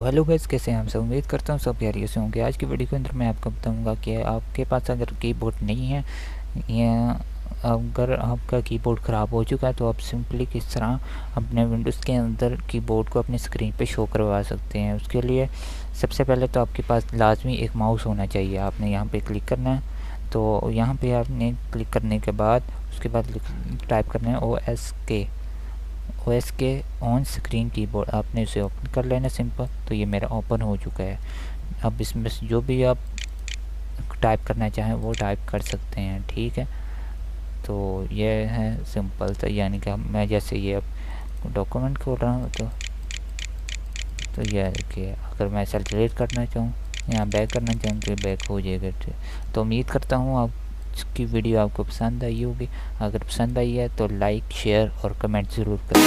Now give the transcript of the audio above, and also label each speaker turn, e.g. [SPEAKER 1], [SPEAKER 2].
[SPEAKER 1] Hello guys, कैसे हैं हम सब। उम्मीद करता हूँ सब खैरियत से होंगे। आज की वीडियो के अंदर मैं आपको बताऊंगा कि आपके पास अगर कीबोर्ड नहीं है या अगर आपका कीबोर्ड ख़राब हो चुका है तो आप सिंपली किस तरह अपने विंडोज़ के अंदर कीबोर्ड को अपनी स्क्रीन पे शो करवा सकते हैं। उसके लिए सबसे पहले तो आपके पास लाजमी एक माउस होना चाहिए। आपने यहाँ पे क्लिक करना है, तो यहाँ पे आपने क्लिक करने के बाद उसके बाद टाइप करना है OS के ऑन स्क्रीन कीबोर्ड। आपने उसे ओपन कर लेना सिंपल। तो ये मेरा ओपन हो चुका है। अब इसमें से जो भी आप टाइप करना चाहें वो टाइप कर सकते हैं, ठीक है। तो ये है सिंपल। तो यानी कि मैं जैसे ये अब डॉक्यूमेंट खोल रहा हूँ तो ये कि अगर मैं ऐसा डिलीट करना चाहूँ, यहाँ बैक करना चाहूँ तो बैक हो जाएगा। तो उम्मीद करता हूँ आपकी वीडियो आपको पसंद आई होगी। अगर पसंद आई है तो लाइक, शेयर और कमेंट ज़रूर करें।